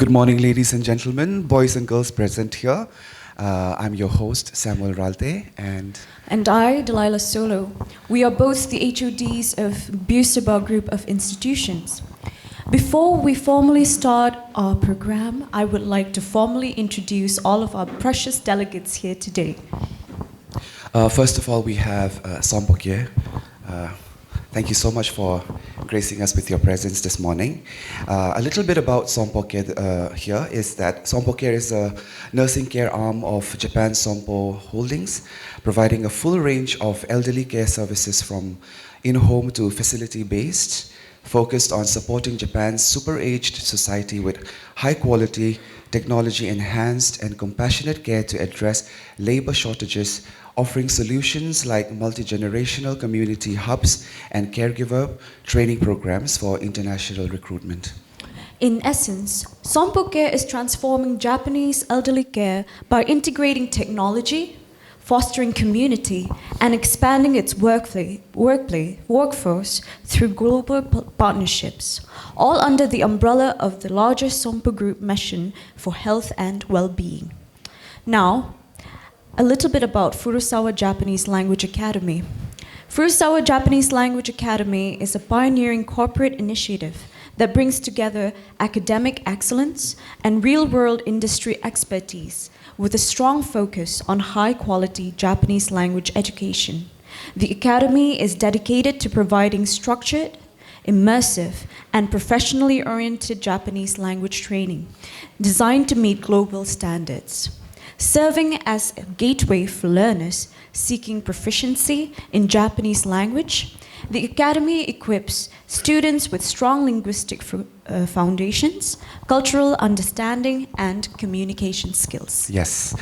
Good morning, ladies and gentlemen, boys and girls present here. I'm your host, Samuel Ralte, and I, Delilah Solo. We are both the HODs of Beerseba Group of Institutions. Before we formally start our program, I would like to formally introduce all of our precious delegates here today. First of all, we have Sompo. Thank you so much for gracing us with your presence this morning. A little bit about Sompo here is that Sompo is a nursing care arm of Japan Sompo Holdings, providing a full range of elderly care services from in-home to facility-based, focused on supporting Japan's super-aged society with high-quality, technology-enhanced and compassionate care to address labor shortages, offering solutions like multi-generational community hubs and caregiver training programs for international recruitment. In essence, Sompo Care is transforming Japanese elderly care by integrating technology, fostering community, and expanding its workforce through global partnerships, all under the umbrella of the larger Sompo Group mission for health and well-being. Now, a little bit about Furusawa Japanese Language Academy. Furusawa Japanese Language Academy is a pioneering corporate initiative that brings together academic excellence and real-world industry expertise with a strong focus on high-quality Japanese language education. The Academy is dedicated to providing structured, immersive, and professionally oriented Japanese language training designed to meet global standards, serving as a gateway for learners seeking proficiency in Japanese language. The Academy equips students with strong linguistic foundations, cultural understanding, and communication skills. Yes,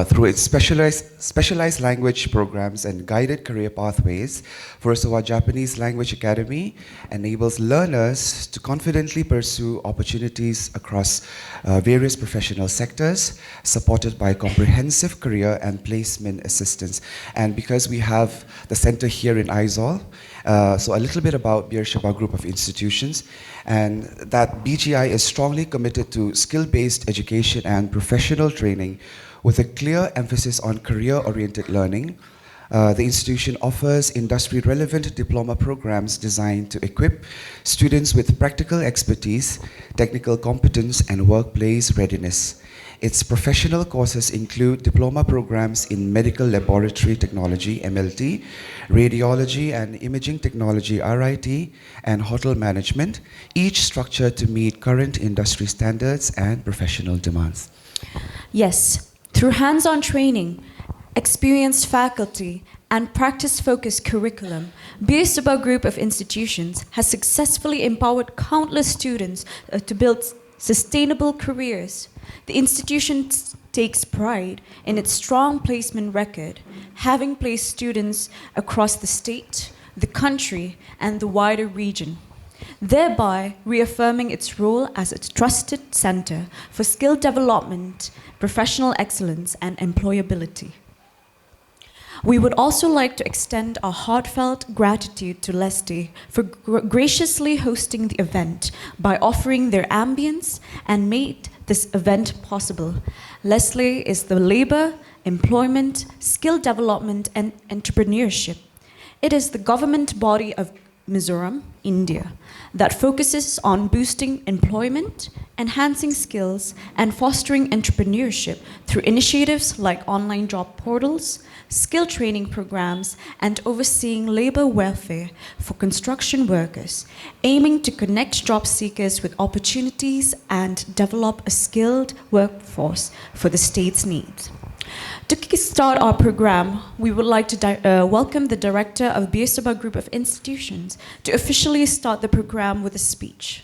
through its specialized language programs and guided career pathways, Furusawa Japanese Language Academy enables learners to confidently pursue opportunities across various professional sectors, supported by comprehensive career and placement assistance. And because we have the center here in Aizawl, so a little bit about Beerseba Group of Institutions, and that BGI is strongly committed to skill-based education and professional training with a clear emphasis on career-oriented learning. The institution offers industry-relevant diploma programs designed to equip students with practical expertise, technical competence, and workplace readiness. Its professional courses include diploma programs in medical laboratory technology, MLT, radiology and imaging technology, RIT, and hotel management, each structured to meet current industry standards and professional demands. Yes, through hands-on training, experienced faculty, and practice-focused curriculum, Beerseba Group of Institutions has successfully empowered countless students to build sustainable careers. The institution takes pride in its strong placement record, having placed students across the state, the country, and the wider region, thereby reaffirming its role as a trusted center for skill development, professional excellence, and employability. We would also like to extend our heartfelt gratitude to Leslie for graciously hosting the event by offering their ambience and made this event possible. Leslie is the labor, employment, skill development, and entrepreneurship. It is the government body of Mizoram, India, that focuses on boosting employment, enhancing skills, and fostering entrepreneurship through initiatives like online job portals, skill training programs, and overseeing labor welfare for construction workers, aiming to connect job seekers with opportunities and develop a skilled workforce for the state's needs. To kickstart our program, we would like to welcome the director of Beerseba Group of Institutions to officially start the program with a speech.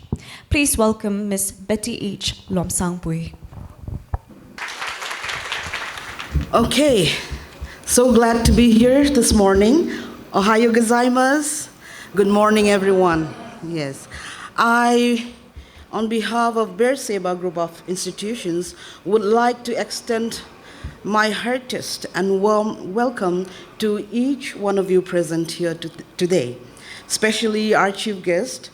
Please welcome Ms. Betty H. Lomsangpui. Okay, so glad to be here this morning. Ohayo gozaimasu. Good morning, everyone. Yes, I, on behalf of Beerseba Group of Institutions, would like to extend my heartiest and warm welcome to each one of you present here today, especially our chief guest,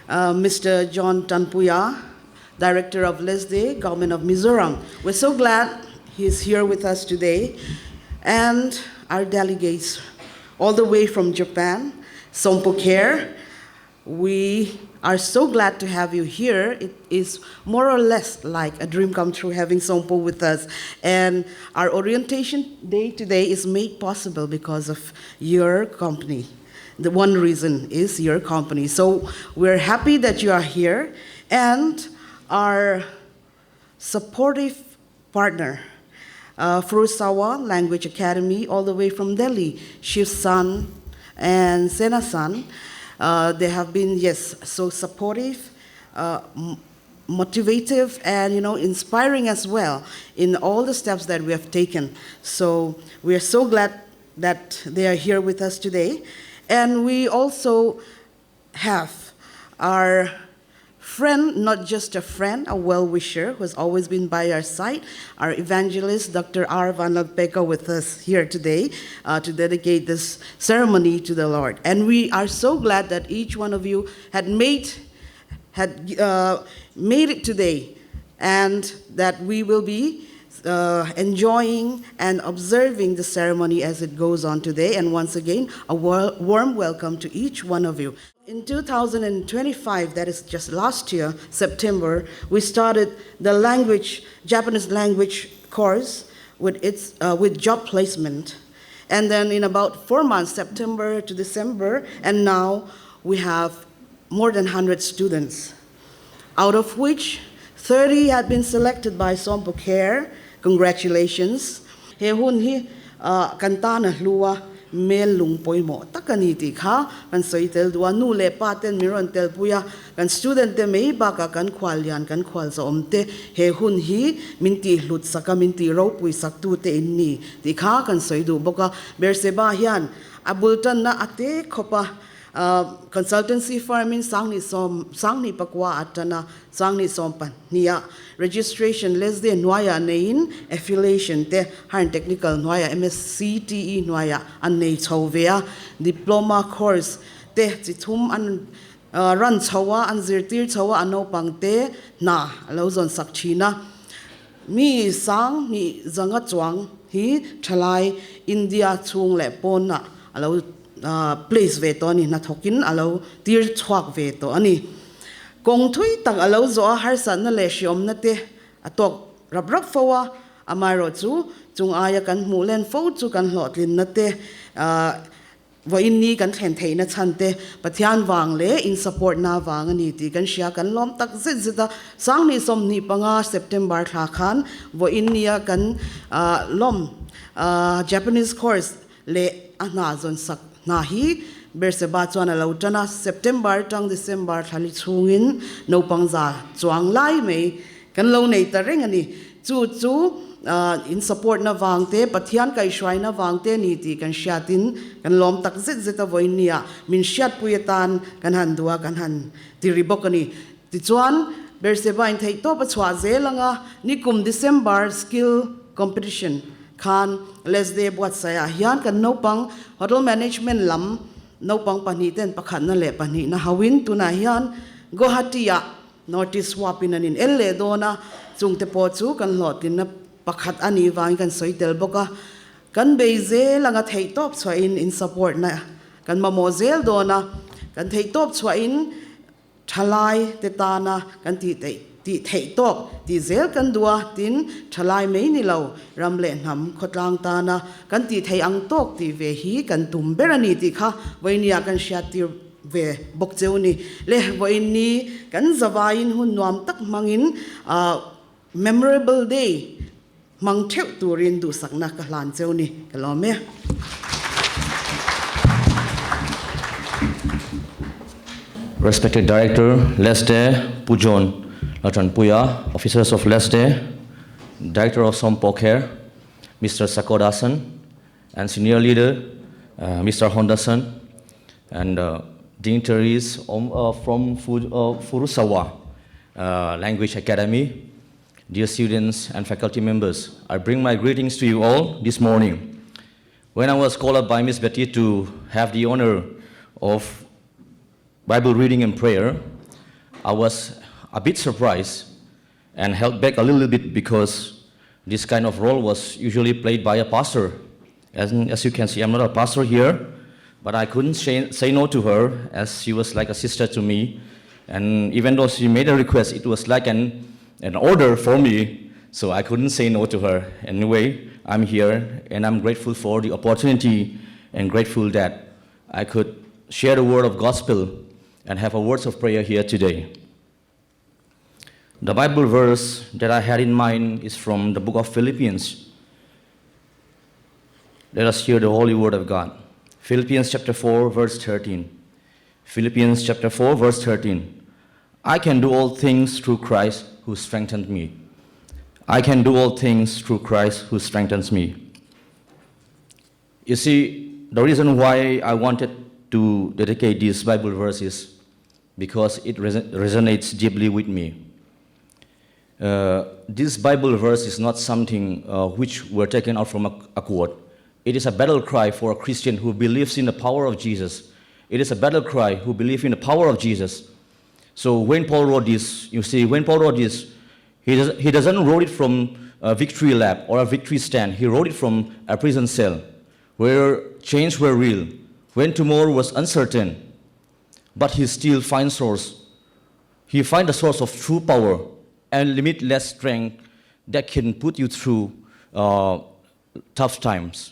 Mr. John Tanpuya, Director of LESDE, Government of Mizoram. We're so glad he's here with us today. And our delegates all the way from Japan, Sompo Care. We are so glad to have you here. It is more or less like a dream come true having Sompo with us. And our orientation day today is made possible because of your company. The one reason is your company. So we're happy that you are here. And our supportive partner, Furusawa Language Academy, all the way from Delhi, Shiv-san and Sena-san. They have been, yes, so supportive, motivative, and inspiring as well in all the steps that we have taken. So we are so glad that they are here with us today. And we also have our friend, not just a friend, a well-wisher who has always been by our side, our evangelist, Dr. R. Van Ladpeka, with us here today to dedicate this ceremony to the Lord. And we are so glad that each one of you had made it today, and that we will be enjoying and observing the ceremony as it goes on today. And once again, a warm welcome to each one of you. In 2025, that is just last year, September, we started the Japanese language course with job placement. And then in about 4 months, September to December, and now we have more than 100 students, out of which 30 had been selected by Sompo Care. Congratulations. He hun hi kantana lua mel lung poimo takani ti kha kan soitel dua nu le paten miron tel puya kan student te mei ba ka kan khwalian kan khwal so omte he hun hi minti hlut saka minti ro pui sak tu te inni ti kha kan soidu boka Beerseba hian abultan na ate khopa consultancy firm in sangni pakwa atana sangni sompan niya registration LESDE noya nein affiliation te han technical noya MSCTE noya an nei chowea diploma course te chithum an ran chowa an zirtir chowa ano pangte na alozon sakchina mi sang ni zanga chuang hi thalai India chung le pon na alo place ve to ni na thokin alo tir chhuak ve to ani kong thui tak alo zo har san na le shiom na te atok rap fowa amaro chu chung aya kan mu len fo chu kan hlotlin na te vo in ni kan thlen thei na chan te pathian wang le in support na wang ani ti kan sia kan lom tak zit zita sang ni som ni panga September tha khan vo in nia kan lom Japanese course le ana zon sak na hi Beerseba chuan alo tana September tang December thali chungin no pangza chuang lai mei kan lo nei ta reng ani chu in support na wangte pathian kai shwai na wangte ni ti kan shatin kan lom tak zit zeta voinia min shat puyatan kan han dua kan han ti ribok ani ti chuan Beerseba in thei to pa chwa zelanga ni kum December skill competition khan LESDE buat saya hian kan no pang hotel management lam no pang pani ten pakhat na le pani na hawin tu na hian Guwahati notice wapin anin elle dona chungte po chu kan lotin na pakhat ani wang kan soitel boka kan beize langa thei top chwain in support na kan mamozel dona kan thei top chwain thalai tetana kan ti thei top ti zel kan dua tin thalai mei ni lo ramle nam khotlang ta na kan ti thei ang tok ti ve hi kan tum berani ti kha voinia kan shatir ve bok cheuni le voini kan zawain hun nuam tak mangin memorable day mang theu turin du sakna ka hlan cheuni kalome Respected Director, LESDE, Pujon, Latan Puya, officers of LESDE, Director of Sompo Care, Mr. Sakodasan, and Senior Leader, Mr. Hondasan, and dignitaries from Furusawa Language Academy, dear students and faculty members. I bring my greetings to you all this morning. When I was called up by Miss Betty to have the honor of Bible reading and prayer, I was a bit surprised and held back a little bit because this kind of role was usually played by a pastor. As you can see, I'm not a pastor here, but I couldn't say no to her, as she was like a sister to me. And even though she made a request, it was like an order for me, so I couldn't say no to her. Anyway, I'm here, and I'm grateful for the opportunity and grateful that I could share the word of gospel and have a words of prayer here today. The Bible verse that I had in mind is from the book of Philippians. Let us hear the holy word of God. Philippians chapter 4, verse 13. Philippians chapter 4, verse 13. I can do all things through Christ who strengthened me. I can do all things through Christ who strengthens me. You see, the reason why I wanted to dedicate this Bible verse is because it resonates deeply with me. This Bible verse is not something which were taken out from a quote. It is a battle cry for a Christian who believes in the power of Jesus. It is a battle cry who believes in the power of Jesus. So when Paul wrote this, you see, when Paul wrote this, he doesn't wrote it from a victory lap or a victory stand. He wrote it from a prison cell where chains were real, when tomorrow was uncertain. But he still finds source. He finds the source of true power and limitless strength that can put you through tough times.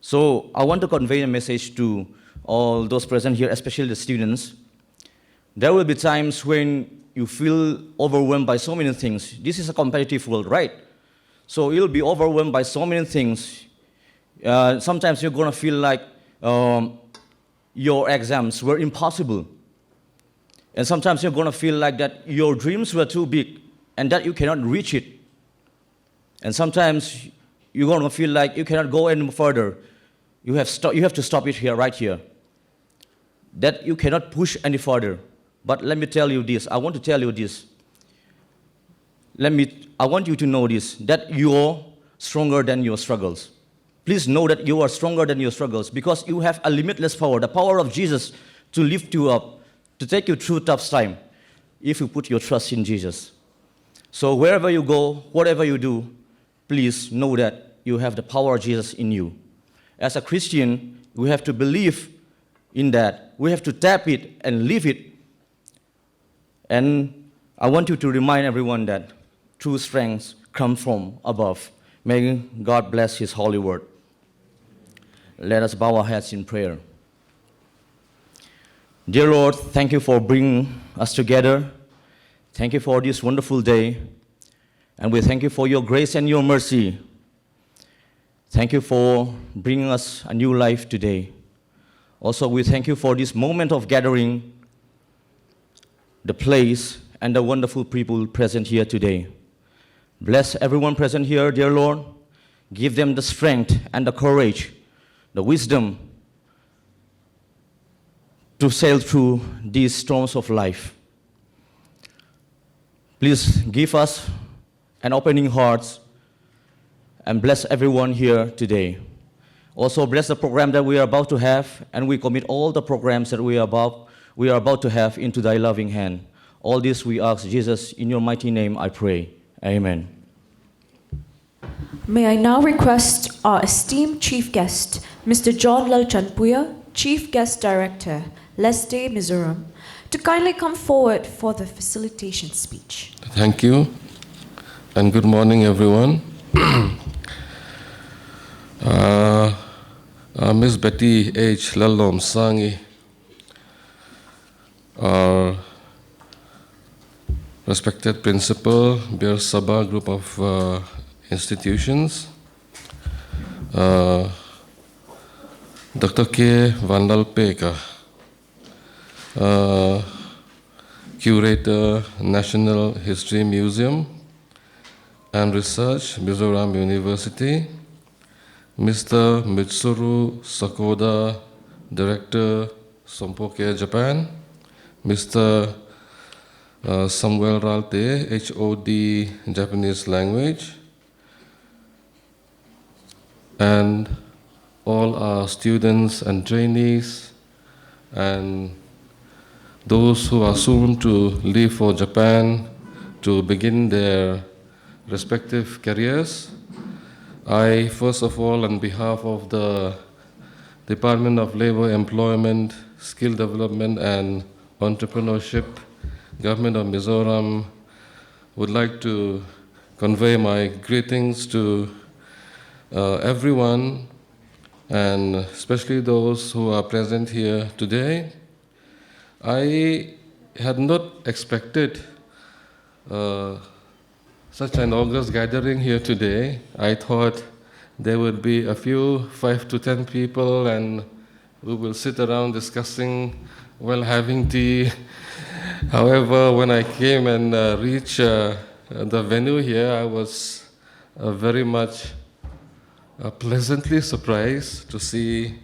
So I want to convey a message to all those present here, especially the students. There will be times when you feel overwhelmed by so many things. This is a competitive world, right? So you'll be overwhelmed by so many things. Sometimes you're going to feel like your exams were impossible. And sometimes you're going to feel like that your dreams were too big and that you cannot reach it. And sometimes you're going to feel like you cannot go any further. You have to stop it here, right here. That you cannot push any further. But let me tell you this. I want to tell you this. I want you to know this, that you're stronger than your struggles. Please know that you are stronger than your struggles because you have a limitless power, the power of Jesus to lift you up, to take you through tough time if you put your trust in Jesus. So wherever you go, whatever you do, please know that you have the power of Jesus in you. As a Christian, we have to believe in that. We have to tap it and live it. And I want you to remind everyone that true strength comes from above. May God bless His holy word. Let us bow our heads in prayer. Dear Lord, thank you for bringing us together. Thank you for this wonderful day. And we thank you for your grace and your mercy. Thank you for bringing us a new life today. Also, we thank you for this moment of gathering, the place, and the wonderful people present here today. Bless everyone present here, dear Lord. Give them the strength and the courage, the wisdom to sail through these storms of life. Please give us an opening heart and bless everyone here today. Also bless the program that we are about to have, and we commit all the programs that we are about to have into thy loving hand. All this we ask, Jesus, in your mighty name I pray. Amen. May I now request our esteemed chief guest, Mr. John Lalchanpuya, Chief Guest Director, Leste, Mizoram, to kindly come forward for the facilitation speech. Thank you, and good morning, everyone. Ms. Betty H. Lalom Sangi, our respected principal, Beerseba group of institutions, Dr. K. Vandal Peka, Curator, National History Museum and Research, Mizoram University, Mr. Mitsuru Sakoda, Director, Sompo, Japan, Mr. Samuel Ralte, HOD, Japanese language, and all our students and trainees, and those who are soon to leave for Japan, to begin their respective careers. I, first of all, on behalf of the Department of Labor, Employment, Skill Development and Entrepreneurship, Government of Mizoram, would like to convey my greetings to everyone, and especially those who are present here today. I had not expected such an august gathering here today. I thought there would be a few 5 to 10 people and we will sit around discussing while having tea. However, when I came and reached the venue here, I was very much pleasantly surprised to see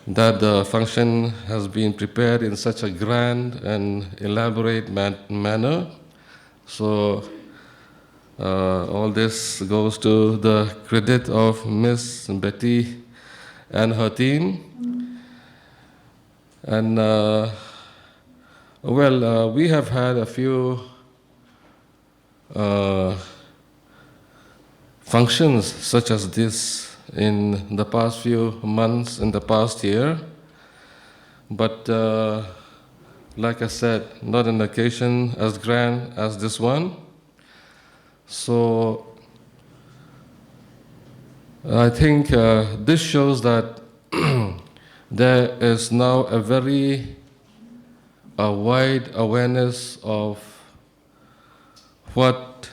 that the function has been prepared in such a grand and elaborate manner. So all this goes to the credit of Miss Betty and her team. And we have had a few functions such as this in the past few months, in the past year. But like I said, not an occasion as grand as this one. So I think this shows that there is now a very wide awareness of what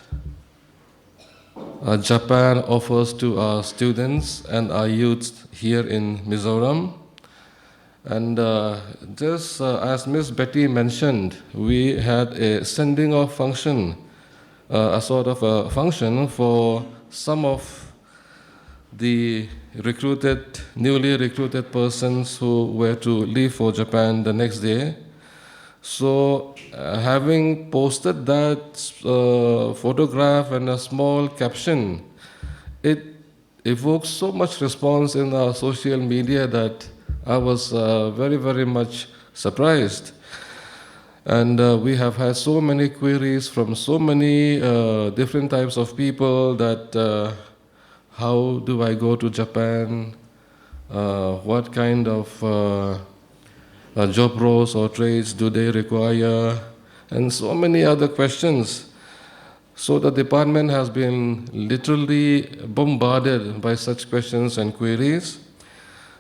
Japan offers to our students and our youth here in Mizoram. And just as Ms. Betty mentioned, we had a sending off function, a sort of a function for some of the newly recruited persons who were to leave for Japan the next day. So having posted that photograph and a small caption, it evoked so much response in our social media that I was very, very much surprised. And we have had so many queries from so many different types of people that how do I go to Japan? What kind of job roles or trades do they require? And so many other questions. So the department has been literally bombarded by such questions and queries.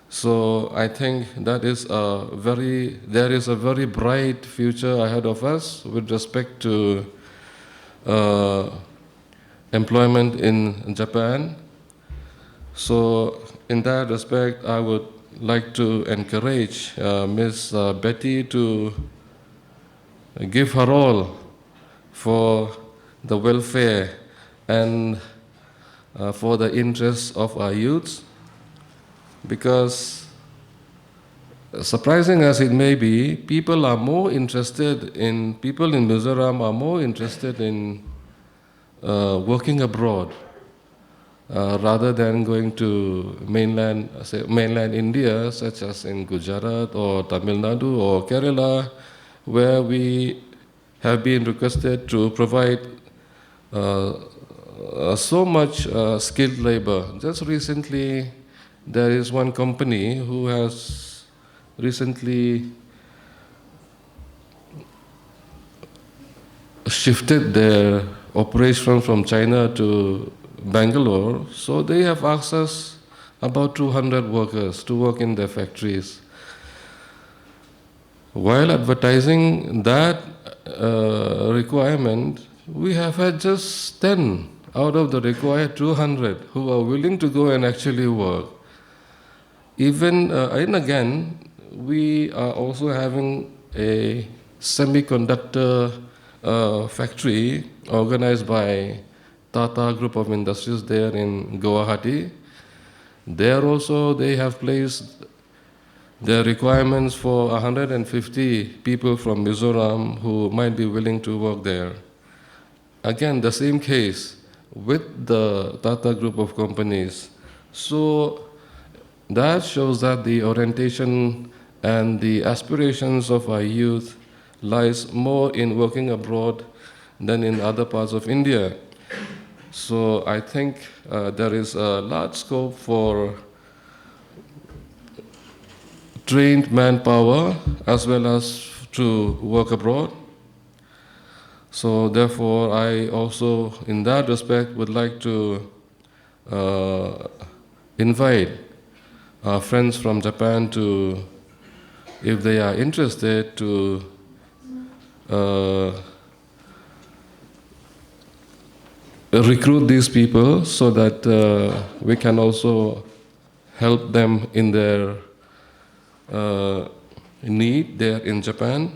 So I think there is a very bright future ahead of us with respect to employment in Japan. So in that respect, I would like to encourage Ms. Betty to give her all for the welfare and for the interests of our youths, because surprising as it may be, people in Mizoram are more interested in working abroad rather than going to mainland India, such as in Gujarat or Tamil Nadu or Kerala, where we have been requested to provide so much skilled labor. Just recently, there is one company who has recently shifted their operation from China to Bangalore, so they have asked us about 200 workers to work in their factories. While advertising that requirement, we have had just 10 out of the required 200 who are willing to go and actually work. And again, we are also having a semiconductor factory organized by Tata Group of Industries there in Guwahati. There also they have placed their requirements for 150 people from Mizoram who might be willing to work there. Again, the same case with the Tata Group of companies. So that shows that the orientation and the aspirations of our youth lies more in working abroad than in other parts of India. So I think there is a large scope for trained manpower as well as to work abroad. So therefore, I also, in that respect, would like to invite our friends from Japan to, if they are interested, to recruit these people so that we can also help them in their need there in Japan.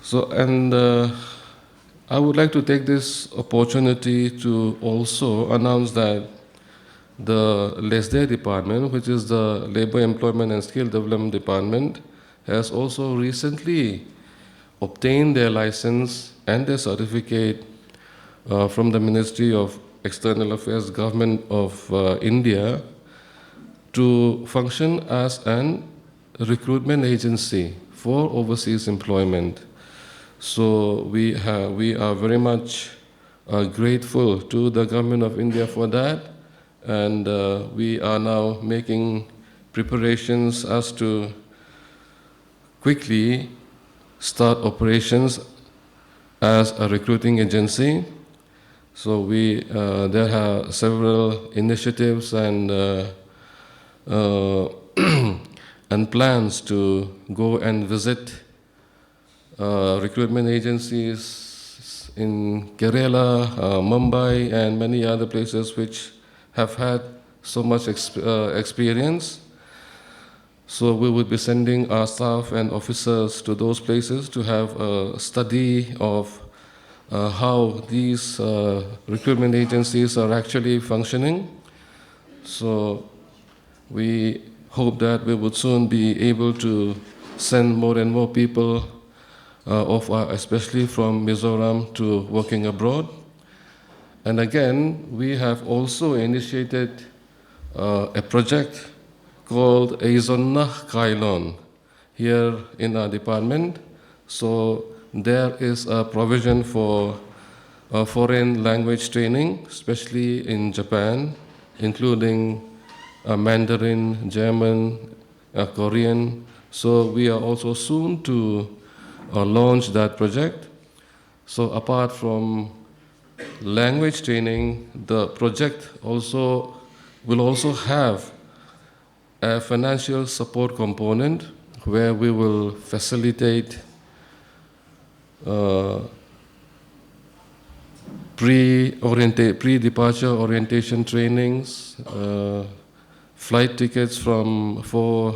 So, and I would like to take this opportunity to also announce that the LESDE department, which is the Labor, Employment and Skill Development Department, has also recently obtained their license and their certificate from the Ministry of External Affairs, Government of India, to function as an recruitment agency for overseas employment. So we are very much grateful to the Government of India for that, and we are now making preparations as to quickly start operations as a recruiting agency. So there are several initiatives and and plans to go and visit recruitment agencies in Kerala, Mumbai, and many other places which have had so much experience. So we would be sending our staff and officers to those places to have a study of how these recruitment agencies are actually functioning. So we hope that we would soon be able to send more and more people, especially from Mizoram, to working abroad. And again, we have also initiated a project called Aizonnah Kailon here in our department. So there is a provision for foreign language training, especially in Japan, including Mandarin, German, Korean. So we are also soon to launch that project. So apart from language training, the project will also have a financial support component where we will facilitate pre-departure orientation trainings, flight tickets for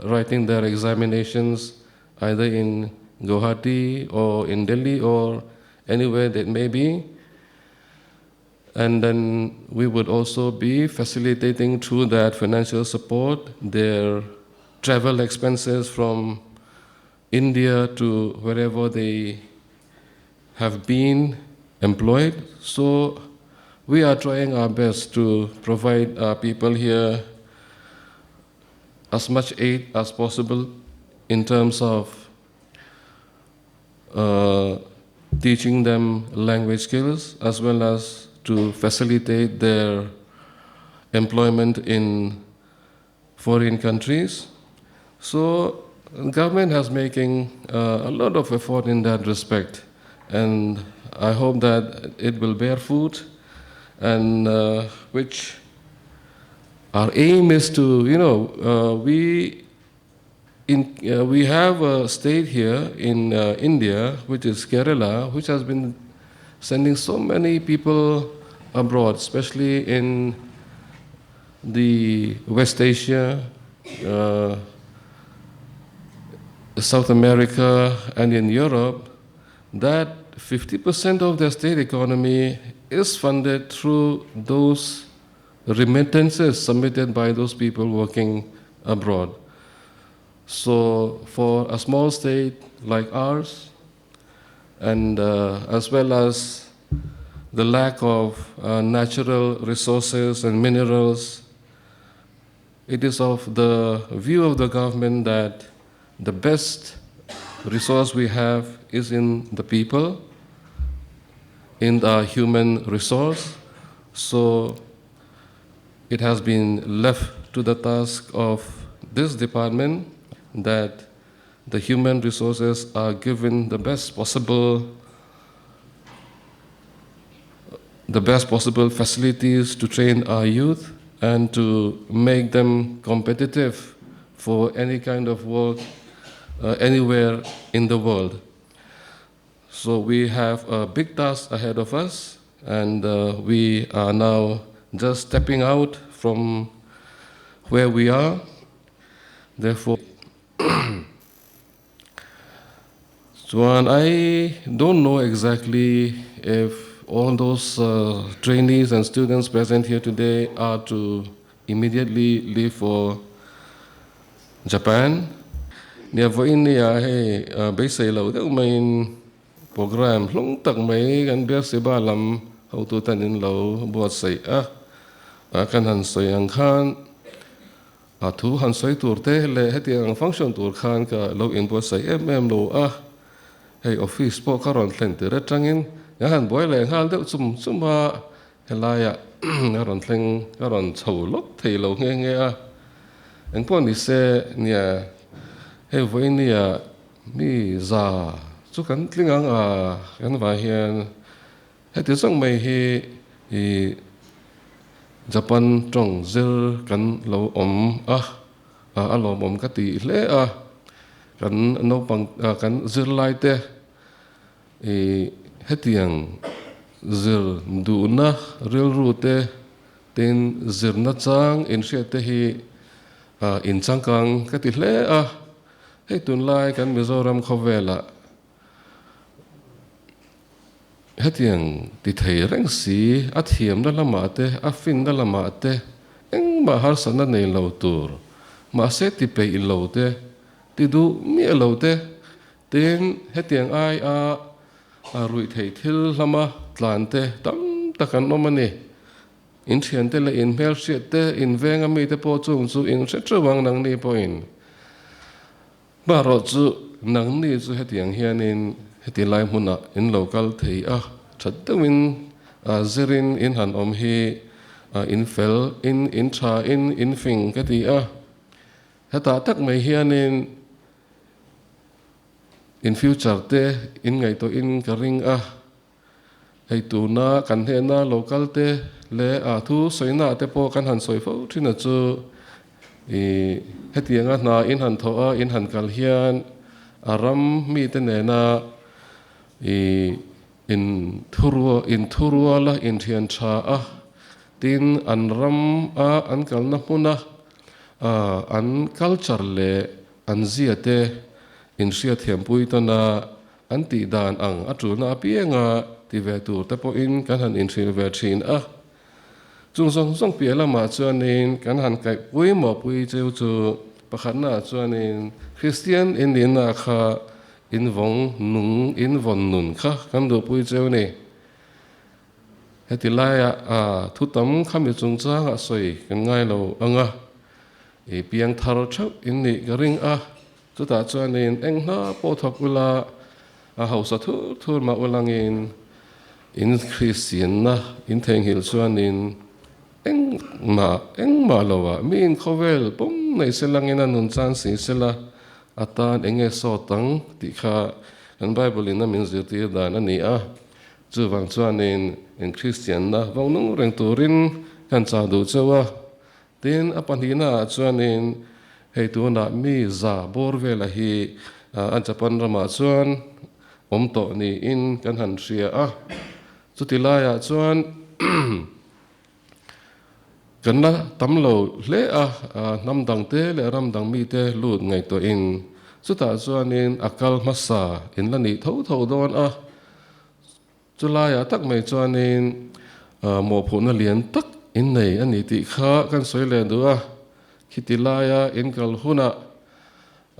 writing their examinations either in Guwahati or in Delhi or anywhere that may be. And then we would also be facilitating through that financial support their travel expenses from India to wherever they have been employed. So we are trying our best to provide our people here as much aid as possible in terms of teaching them language skills as well as to facilitate their employment in foreign countries. So the government has making a lot of effort in that respect, and I hope that it will bear fruit, and which our aim is to, we have a state here in India, which is Kerala, which has been sending so many people abroad, especially in the West Asia, South America, and in Europe, that 50% of their state economy is funded through those remittances submitted by those people working abroad. So for a small state like ours, and as well as the lack of natural resources and minerals, it is of the view of the government that the best resource we have is in the people, in the human resource. So it has been left to the task of this department that the human resources are given the best possible facilities to train our youth and to make them competitive for any kind of work anywhere in the world. So we have a big task ahead of us, and we are now just stepping out from where we are. Therefore, so I don't know exactly if all those trainees and students present here today are to immediately leave for Japan. Nia vo in nia he basically lo the main program long tak mai kan Beerseba lam how to tan in lo buat sai kan han soi ang khan thu han soi tur te le heti ang function tur khan ka lo in buat sai lo hey office po karon tlen te retangin ya han boy le hal de sum ha helaya karon tlen karon chou lok thei lo nge ang po ni se nia hey voi nia mi za chu kan tlingang kan va hian heti song mai hi Japan trong zil kan lo om lo om ka ti le kan no pang kan zil lai te hetiang zil du na real route ten zir na chang in she te hi in changkang ka ti le hei tun lai kan Mizoram khovela hetiang ti thei reng si athiam da lama te afin da lama te eng ma har sana nei lo tur ma se ti pe i lo te ti du mi lo te ten hetiang ai rui thei thil lama tlan te tam takan omani in thian te le in mel hriat te in venga mi te po chung chu in hre trawang nang ni po in ba ro chu nang ni chu hetiang hianin heti lai hmuna in local thei thatawin zirin in han om hi in fel in tha in fing ka ti heta tak mai hianin in future te in ngai to in ka ring hei tu na kan he na local te le thu soina te po kan han soi fo thina chu hetianga na in han tho in han kal hian aram mi te ne na in thurua la in thian tha tin an ram an kal na hmuna an culture le an zia te in sia thiam pui to na an ti dan ang atuna pianga ti ve tur te po in kan han in thil ve thin chung song pia lama chuanin kan han kai pui mo pui cheu chu pakhat na chuanin Christian in na kha in vong nung in von nun kha kan do pui cheu ni heti lai thu tam khami chung cha soi kan ngai lo anga piang thar thau in ni garing chu ta chuanin eng na po thok ula hausa thu ma ulangin in Christian na in theng hil chuanin eng ma lowa mi in khovel pom nei selangena nun chan si sela atan enge so tang ti kha an Bible in na min zirti dan ani chu wang chuanin in Christian na wang nung reng turin kan cha du chawa tin apan hi na chuanin hei tu na mi za bor vela hi an Japan rama chuan om to ni in kan han ria chu tilaya chuan kan na tam lo hle nam dang te le ram dang mi te lut ngai to in chu ta chuanin akal masa in la ni tho don chu laya tak mai chuanin mo phu na lian tak in nei ani ti kha kan soi le du khitilaya in kal huna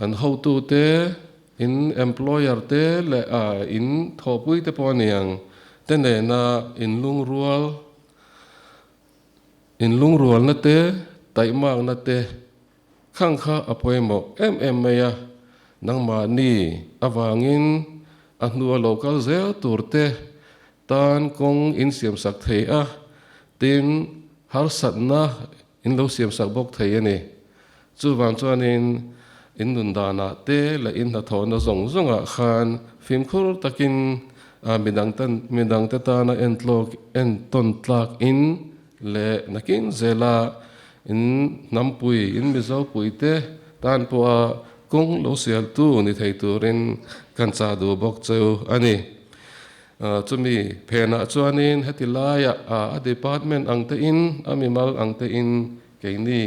an ho tu te in employer te le in thopui te poniang te ne na in lung rual na te tai mak na te khang kha apoi mo maya nang ma ni awangin ahnua local zel turte tan kong in siam sak thei a tin har sat na in lo siam sak bok thei ani chu wang chuanin in nun dana te la in na thona zong zonga khan phim khur takin midang te ta na en ton tlak in le nakin zela in nampui in mizo pui te tan po a kong lo sial tu ni thei turin kan cha du bok cheu ani chumi phena chuanin hetilaya a department angte in amimal angte in keini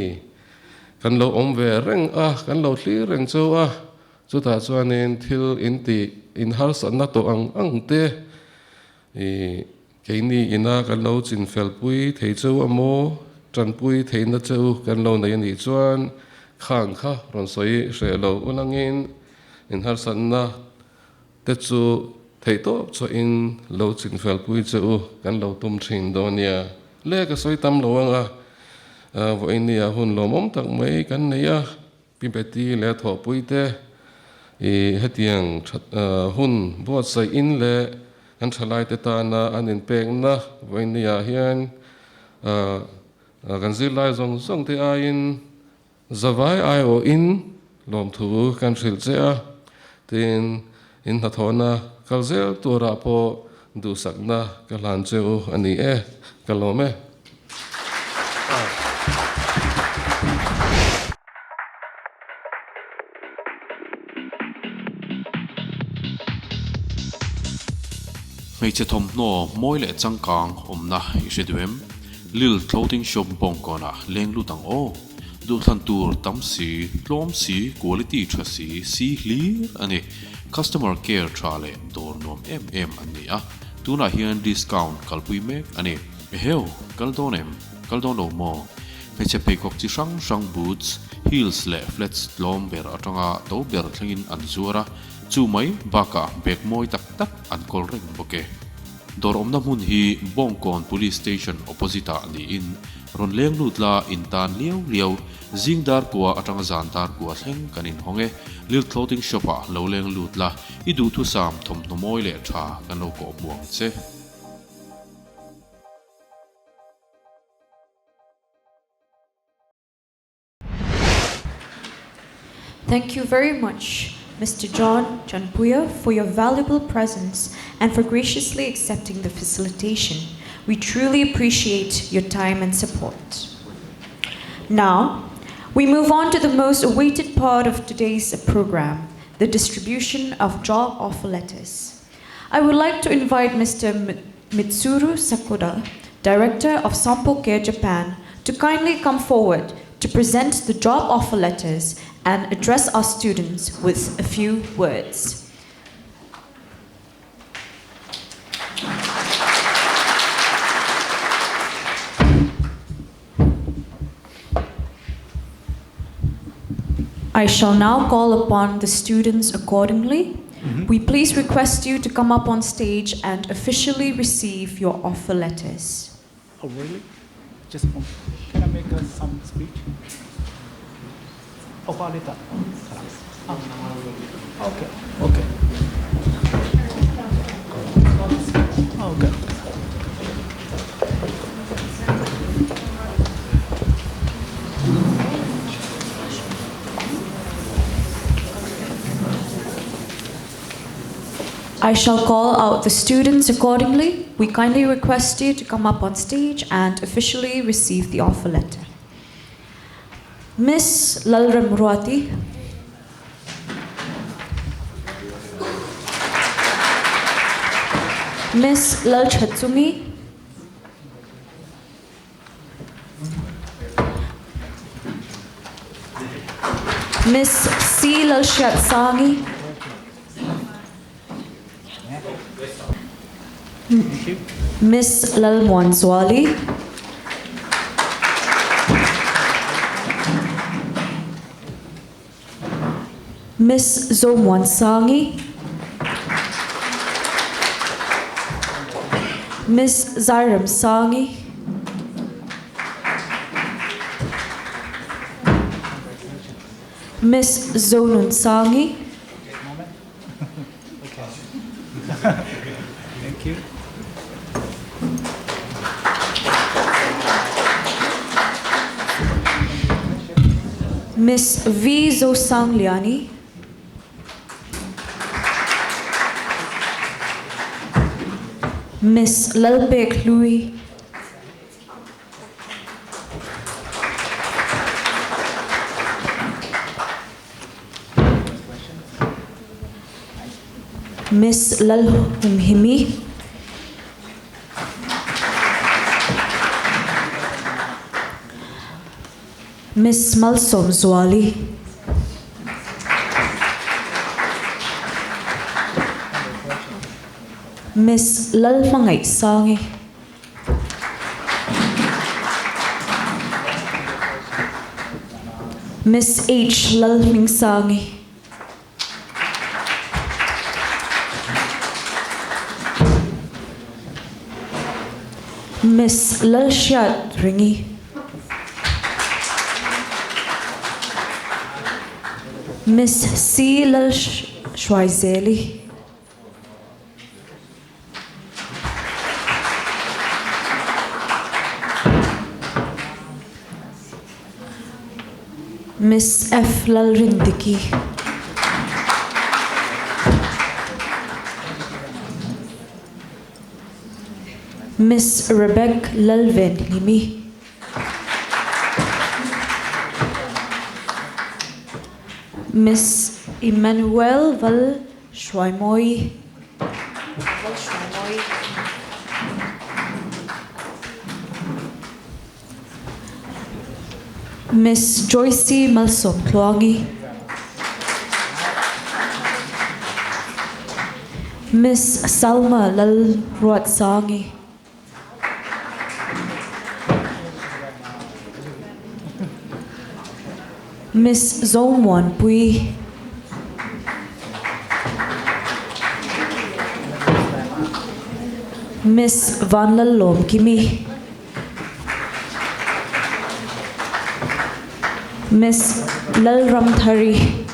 kan lo om ve reng a kan lo thli reng cheu a chu ta chuanin thil in ti in har san na to ang te keini ina kan lo chin fel pui thei cheu amo tran pui thei na cheu kan lo nei ni chuan khang kha ron soi hre lo ulangin in har san na te chu thei to cho in lo chin fel pui cheu kan lo tum thin donia le ka soi tam lo anga voi nia hun lo mom tak mai kan neia pipeti le tho pui te hetiang hun buat sai in le kan thalai te ta na anin pek na voi nia hian kan zilai zong zong te a in zawai ai o in lom thu kan thil che a tin in na thona kalzel tura po du sakna kalan cheu ani kalome mấy chế thom nô mỗi lệ trăng càng om na isiduem lil clothing shop bongkona leng lu tang o du than tur tam si tlom si quality tra si clear ani customer care trale dor nom ani a tuna hian discount kalpui mek ani heu kaldon lo mo mấy chế pe kok chi sang boots heels le flats tlom ber atanga to ber thlengin an zuara chu mai baka bek moi tak an kol reng boke dor omna mun hi bongkon police station opposite ni in ron leng lutla in tan liao zingdar kwa atanga zantar kwa thleng kanin honge lil clothing shop a lo leng lutla idu thu sam thom nomoi le tha kan lo ko muang che Thank you very much, Mr. John Chanpuya, for your valuable presence and for graciously accepting the facilitation. We truly appreciate your time and support. Now, we move on to the most awaited part of today's program, the distribution of job offer letters. I would like to invite Mr. Mitsuru Sakuda, Director of Sompo Care Japan, to kindly come forward to present the job offer letters and address our students with a few words. I shall now call upon the students accordingly. We please request you to come up on stage and officially receive your offer letters. Oh, really? Just can I make some speech? Oh, later. Okay. Okay. Okay. I shall call out the students accordingly. We kindly request you to come up on stage and officially receive the offer letter. Miss Lalram Ruati. Miss Lalchatsumi. Miss C. Lalshatsangi. Miss Lalmwanzwali. Miss Zomwansangi. Miss Zairam Sangi. Miss Zonun Sangi, Moment. Okay. Thank you. Miss V Zosangliani, Miss Lalbek Louis, Miss Lalhum Himi, Miss Malsom Zwali, Miss Lalmangai Sangi, Miss H Lalming Sangi, Miss Lalshat Ringi, Miss C Lalshwaizeli, Miss F Lalrindiki, Miss Rebecca Lalven Limi, Miss Emmanuel Val Schwaimoy, Miss Joycey Malsom Kluangi, Miss Salma Lal Ruatsangi, Miss Zomwan Pui, Miss Van Lalom Kimi, Miss Lalram Thari,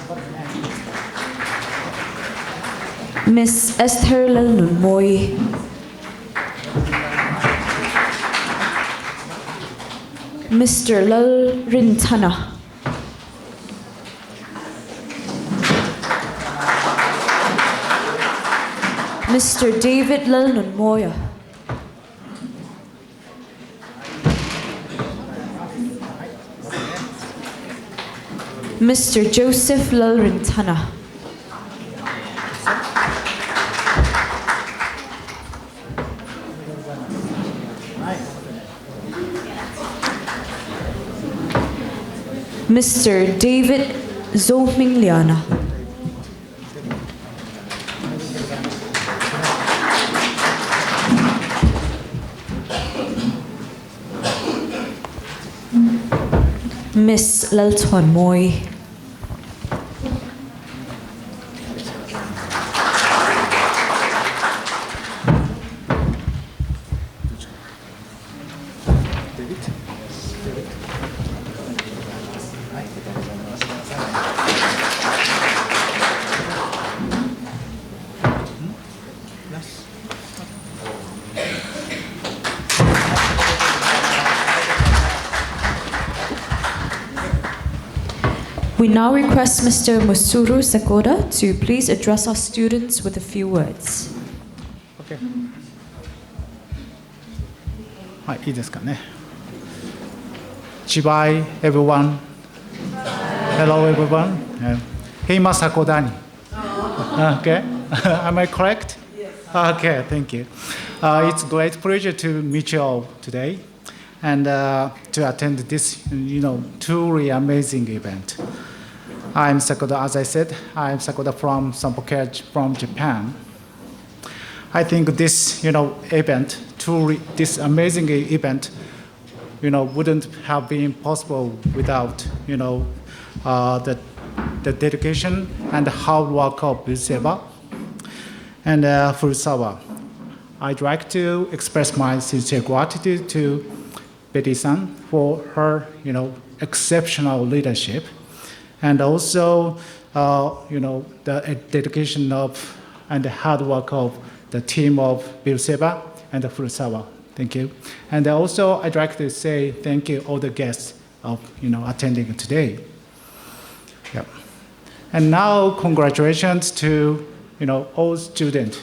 Miss Esther Lalnun Moi, Mr. Lal Rintana, Mr. David Lalnun Moya, Mr. Joseph Lalrintana, Mr. David Zomingliana, Miss Laltuan Moy, We now request Mr. Musuru Sakoda to please address our students with a few words. Okay. はい、いいですかね。Chibai, everyone. Hello, everyone. Hima Sakodani. Okay. Am I correct? Yes. Okay, thank you. It's a great pleasure to meet you all today and to attend this, truly amazing event. I'm Sakoda, as I said, I'm Sakoda from Sompo from Japan. I think this, event, this amazing event, wouldn't have been possible without, the dedication and the hard work of Beerseba and Furusawa. I'd like to express my sincere gratitude to Betty-san for her, exceptional leadership and also, the dedication of and the hard work of the team of Beerseba and the Furusawa. Thank you. And also, I'd like to say thank you all the guests of attending today. Yeah. And now, congratulations to all students,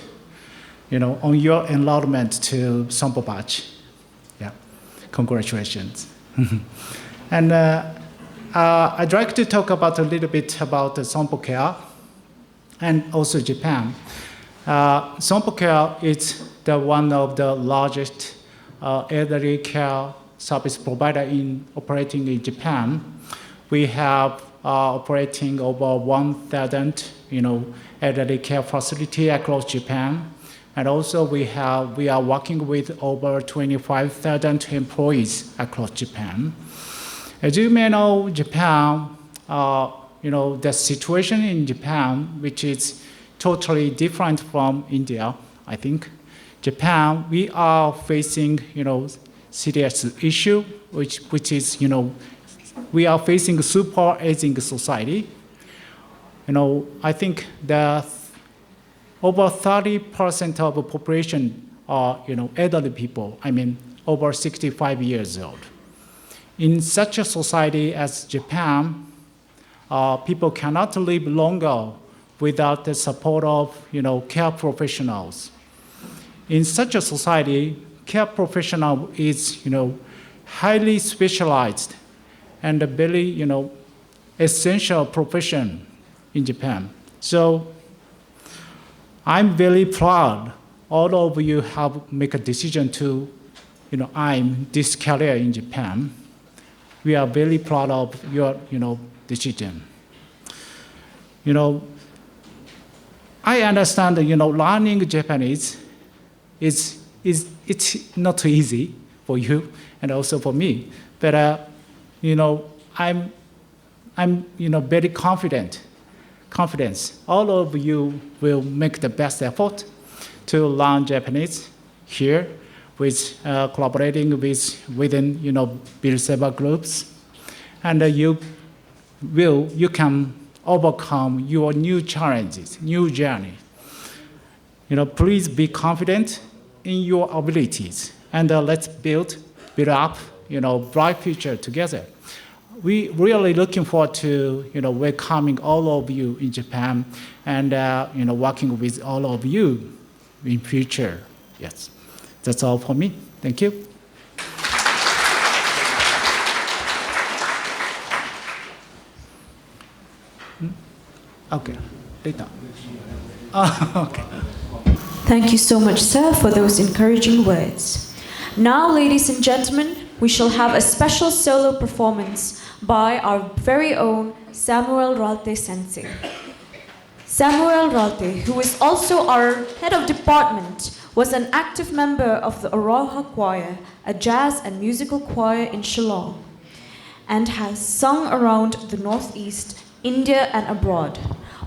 on your enrollment to Sompo batch. Yeah, congratulations. And I'd like to talk about a little bit about the Sompo Care and also Japan. Sompo Care is one of the largest elderly care service provider operating in Japan. We have operating over 1,000, elderly care facility across Japan, and also we are working with over 25,000 employees across Japan. As you may know, Japan, the situation in Japan, which is totally different from India, I think. Japan, we are facing, serious issue, which is, we are facing a super aging society. I think that over 30% of the population are, elderly people. I mean, over 65 years old. In such a society as Japan, people cannot live longer without the support of, care professionals. In such a society, care professional is, highly specialized and a very, essential profession in Japan. So I'm very proud all of you have made a decision to, aim this career in Japan. We are very proud of your, decision. I understand that, learning Japanese it's not easy for you and also for me. But I'm very confident all of you will make the best effort to learn Japanese here, with collaborating within Beerseba groups, and you can overcome your new challenges, new journey. Please be confident in your abilities, and let's build up, bright future together. We really looking forward to, welcoming all of you in Japan and, working with all of you in future. Yes, that's all for me. Thank you. Okay, later. Okay. Thank you so much, sir, for those encouraging words. Now, ladies and gentlemen, we shall have a special solo performance by our very own Samuel Ralte Sensei. Samuel Ralte, who is also our head of department, was an active member of the Aroha Choir, a jazz and musical choir in Shillong, and has sung around the Northeast, India, and abroad.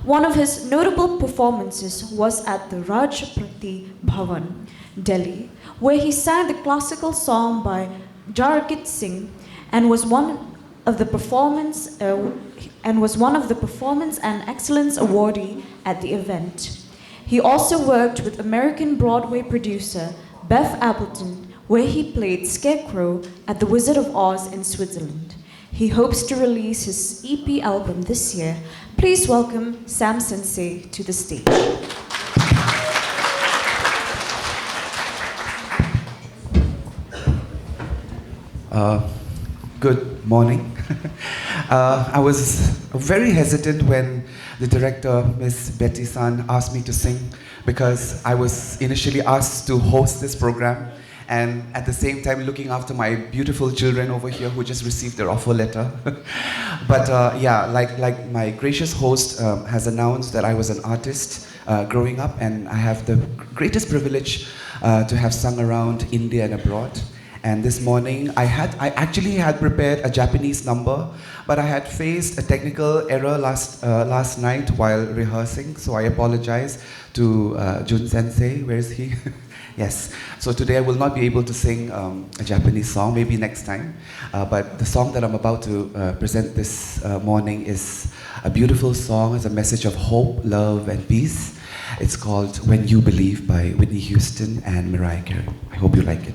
One of his notable performances was at the Rajprati Bhavan, Delhi, where he sang the classical song by Jargit Singh and was one of the performance and excellence awardee at the event. He also worked with American Broadway producer Bev Appleton, where he played Scarecrow at the Wizard of Oz in Switzerland. He hopes to release his EP album this year. Please welcome Sam Sensei to the stage. Good morning. I was very hesitant when the director, Miss Betty San, asked me to sing, because I was initially asked to host this program, and at the same time looking after my beautiful children over here who just received their offer letter. But like my gracious host has announced, that I was an artist growing up, and I have the greatest privilege to have sung around India and abroad. And this morning, I actually had prepared a Japanese number, but I had faced a technical error last night while rehearsing, so I apologize to Jun Sensei. Where is he? Yes. So today I will not be able to sing a Japanese song, maybe next time. But the song that I'm about to present this morning is a beautiful song. It's a message of hope, love, and peace. It's called When You Believe by Whitney Houston and Mariah Carey. I hope you like it.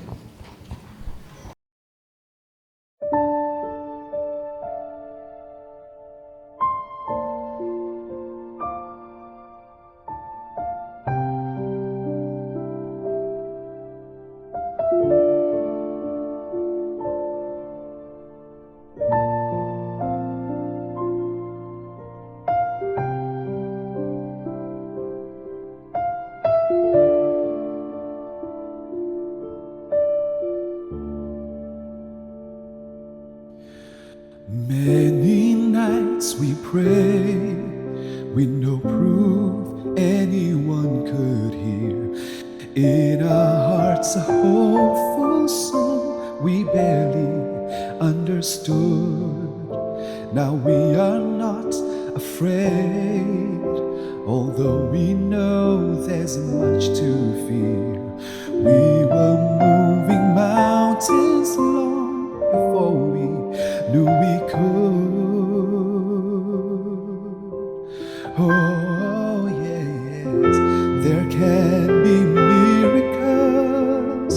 Many nights we pray with no proof anyone could hear. In our hearts a hopeful song we barely understood. Now we are not afraid, although we know there's much to fear. We were moving mountains long before we knew we could. Oh yes, there can be miracles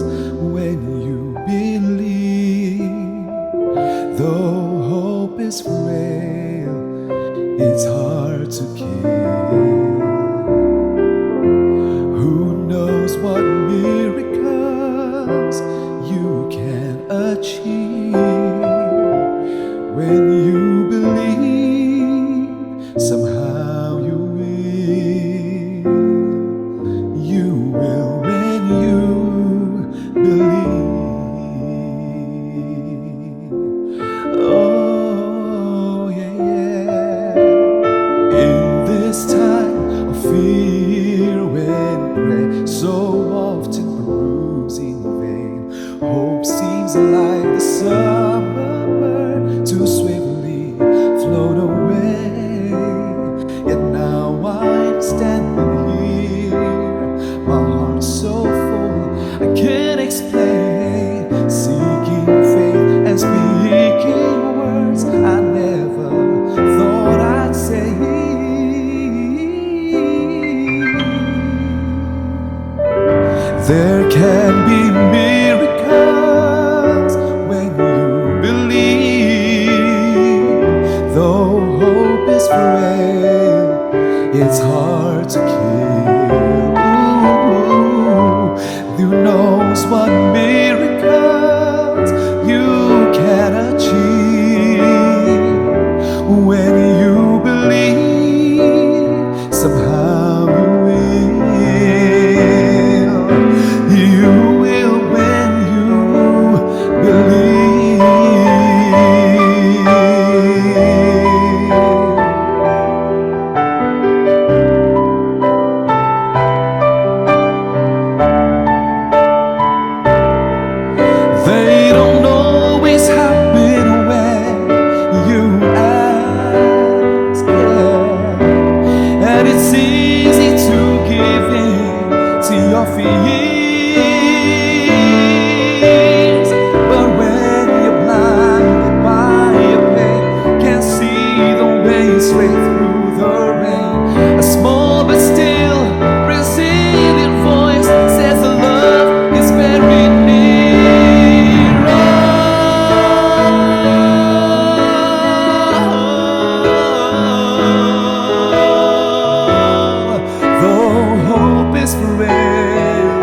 when you believe. Though hope is frail, it's hard to keep. Who knows what miracles you can achieve? When you believe, somehow you will. You will when you believe. Oh, yeah, yeah. In this time of fear, when prayer so often proves in vain, hope seems like the summer bird too swiftly flown away. Yet now I'm standing here, my heart so full I can't explain, seeking faith and speaking words I never thought I'd say. There can be miracles when you believe. Though hope is frail, it's hard to kill. Ooh, who knows what miracles you can achieve when you believe, somehow you will. You will when you believe. They don't always happen when you ask, yeah. And it's easy to give in to your fears. But when you're blinded by your pain, can't see the way straight through the rain, a small but still resilient voice says the love is very near. Though hope is frail,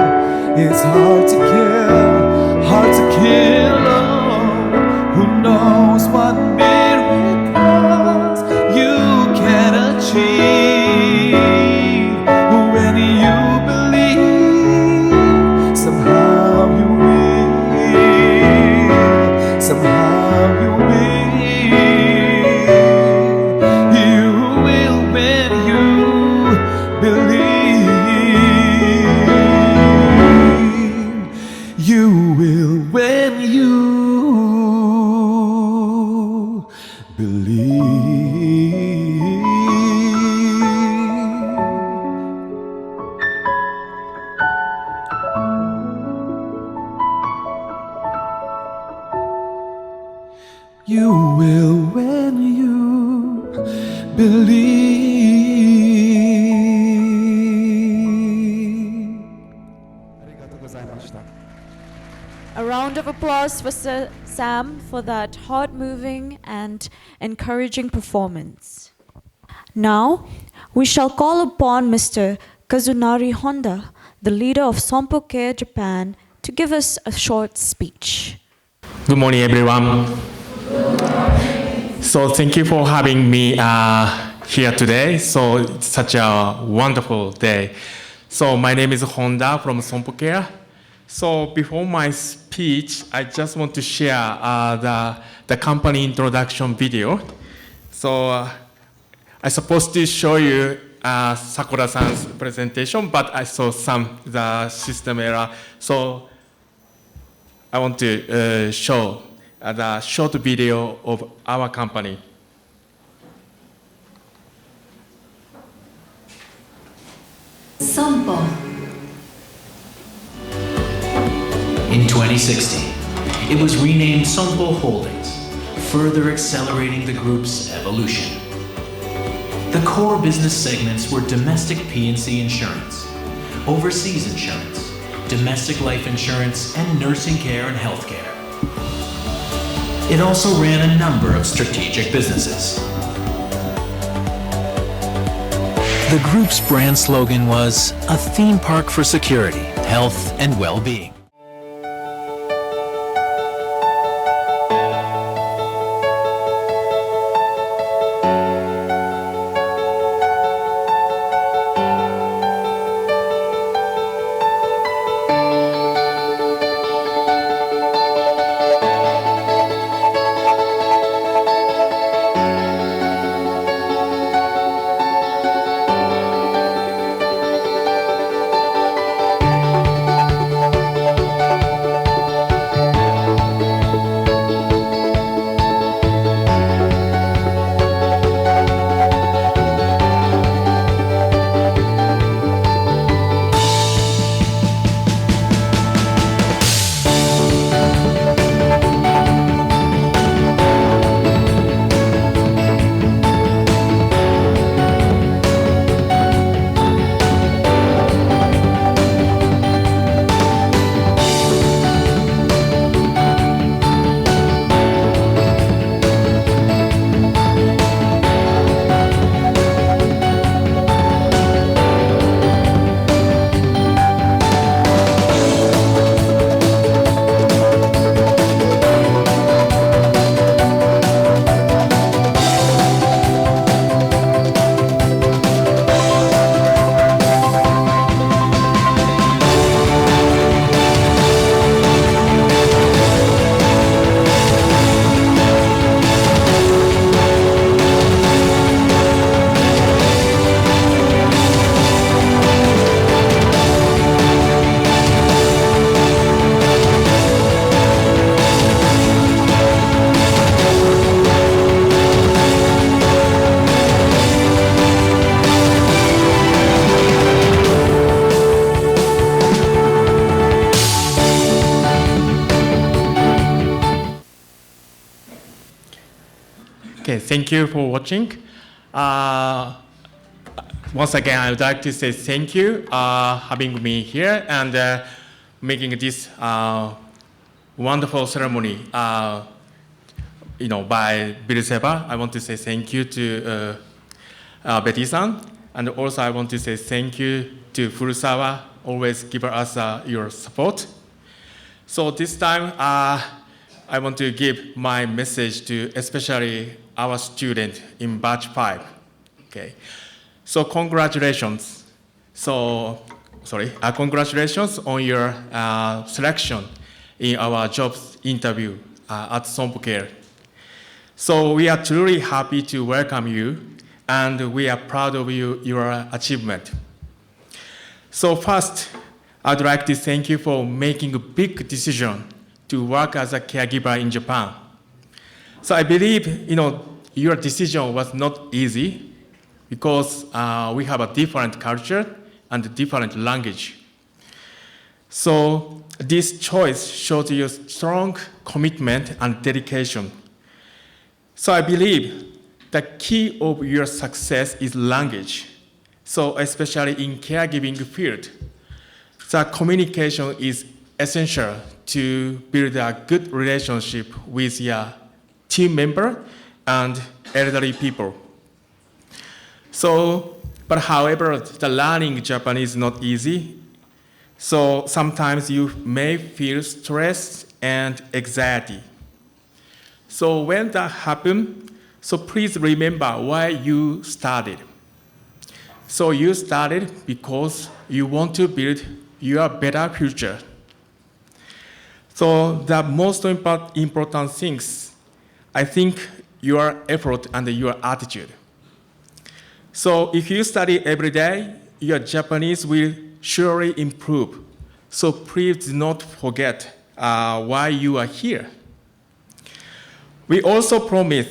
it's hard to kill, hard to kill. Oh, who knows what miracles you can achieve when you believe, somehow you will, somehow you will. You will when you believe. You will when believe. A round of applause for Sir Sam for that heart-moving and encouraging performance. Now, we shall call upon Mr. Kazunari Honda, the leader of Sompo Care Japan, to give us a short speech. Good morning, everyone. So thank you for having me here today. So it's such a wonderful day. So my name is Honda from Sompo Care. So before my speech, I just want to share the company introduction video. So I'm supposed to show you Sakura-san's presentation, but I saw the system error. So I want to show the short video of our company. Sompo. In 2016, it was renamed Sompo Holdings, further accelerating the group's evolution. The core business segments were domestic P&C insurance, overseas insurance, domestic life insurance, and nursing care and healthcare. It also ran a number of strategic businesses. The group's brand slogan was a theme park for security, health, and well-being. Okay, thank you for watching. Once again, I would like to say thank you having me here and making this wonderful ceremony. By Beerseba. I want to say thank you to Betty-san, and also I want to say thank you to Furusawa, always give us your support. So this time, I want to give my message to especially our student in batch 5. Okay, so congratulations. Congratulations on your selection in our jobs interview at Sompo Care. So we are truly happy to welcome you, and we are proud of your achievement. So first, I'd like to thank you for making a big decision to work as a caregiver in Japan. So I believe, your decision was not easy because we have a different culture and a different language. So this choice shows your strong commitment and dedication. So I believe the key of your success is language. So especially in caregiving field, the communication is essential to build a good relationship with your team member and elderly people. So, but however, the learning Japanese is not easy. So sometimes you may feel stress and anxiety. So when that happens, so please remember why you started. So you started because you want to build your better future. So the most important things, I think, your effort and your attitude. So if you study every day, your Japanese will surely improve. So please do not forget why you are here. We also promise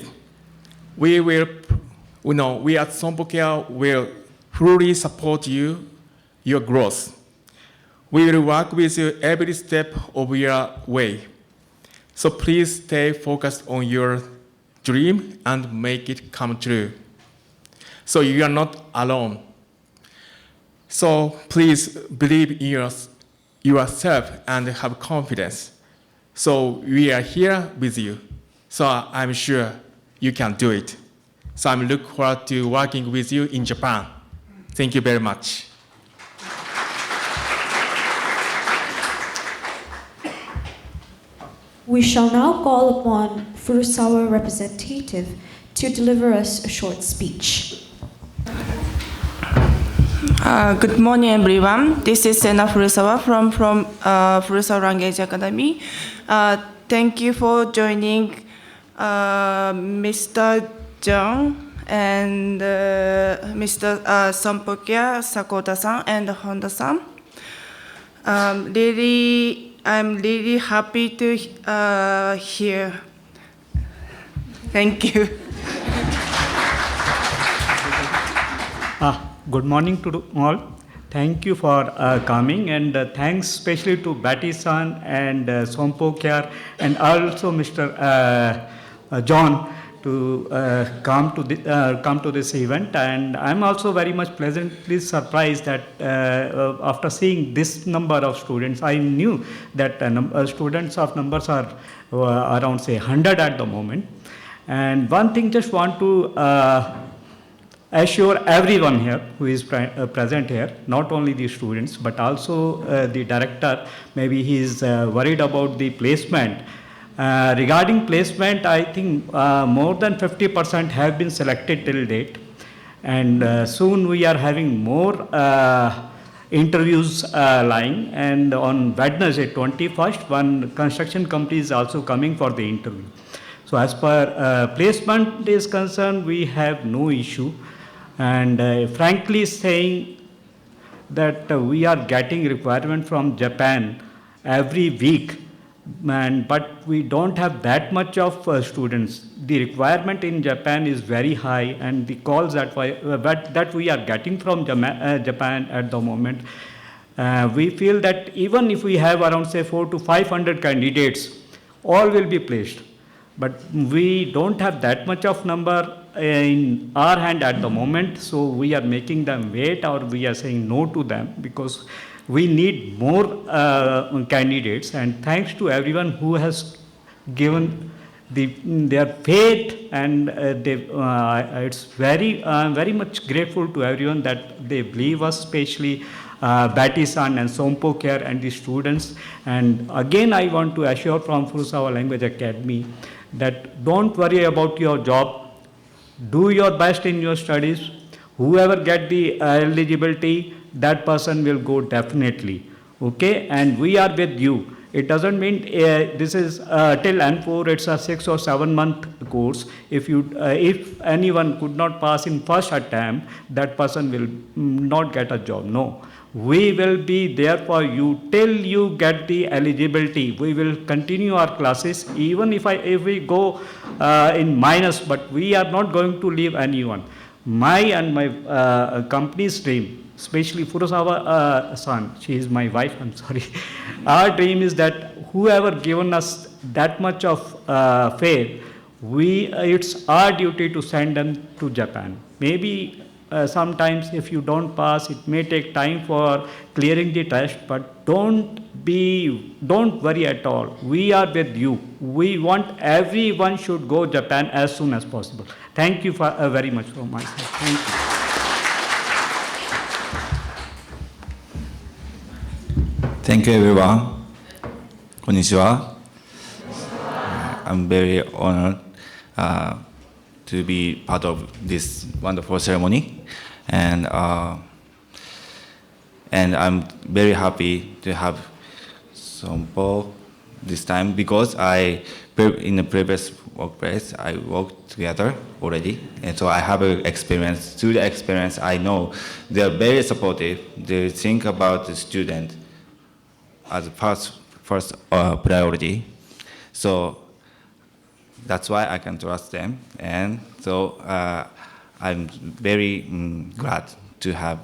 we at Sompo Care will fully support your growth. We will work with you every step of your way. So please stay focused on your dream and make it come true. So you are not alone. So please believe in yourself and have confidence. So we are here with you. So I'm sure you can do it. So I'm looking forward to working with you in Japan. Thank you very much. We shall now call upon Furusawa representative to deliver us a short speech. Good morning, everyone. This is Sena Furusawa from Furusawa Language Academy. Thank you for joining Mr. John and Mr. Sompokia, Sakota-san, and Honda-san. I'm really happy to hear. Thank you. Good morning to all. Thank you for coming, and thanks especially to Betty-san and Sompo Care and also Mr. John to come to this event. And I'm also very much pleasantly surprised that after seeing this number of students, I knew that students of numbers are around say 100 at the moment. And one thing just want to assure everyone here who is present here, not only the students, but also the director, maybe he is worried about the placement. Regarding placement, I think more than 50% have been selected till date. And soon we are having more interviews lying. And on Wednesday, 21st, one construction company is also coming for the interview. So as per placement is concerned, we have no issue. And frankly saying that we are getting requirement from Japan every week, but we don't have that much of students. The requirement in Japan is very high, and the calls that we are getting from Japan at the moment, we feel that even if we have around say 400 to 500 candidates, all will be placed. But we don't have that much of number in our hand at the moment, so we are making them wait, or we are saying no to them, because we need more candidates. And thanks to everyone who has given their faith, and it's very much grateful to everyone that they believe us, especially Betty-san and Sompo Care and the students. And again, I want to assure from Furusawa Language Academy that don't worry about your job. Do your best in your studies. Whoever get the eligibility, that person will go definitely. Okay, and we are with you. It doesn't mean this is till N4. It's a 6 or 7 month course. If anyone could not pass in first attempt, that person will not get a job. No. We will be there for you till you get the eligibility. We will continue our classes even if we go in minus, but we are not going to leave anyone. My company's dream, especially Furusawa-san, she is my wife, I'm sorry. Our dream is that whoever given us that much of faith, it's our duty to send them to Japan. Maybe sometimes if you don't pass, it may take time for clearing the test, but don't worry at all. We are with you. We want everyone should go Japan as soon as possible. Thank you very much for my side. Thank you. Thank you, everyone. Konnichiwa. I'm very honored to be part of this wonderful ceremony, and I'm very happy to have Sompo this time because in the previous workplace I worked together already, and so I have an experience. Through the experience, I know they are very supportive. They think about the student as first priority. So that's why I can trust them, and so I'm very glad to have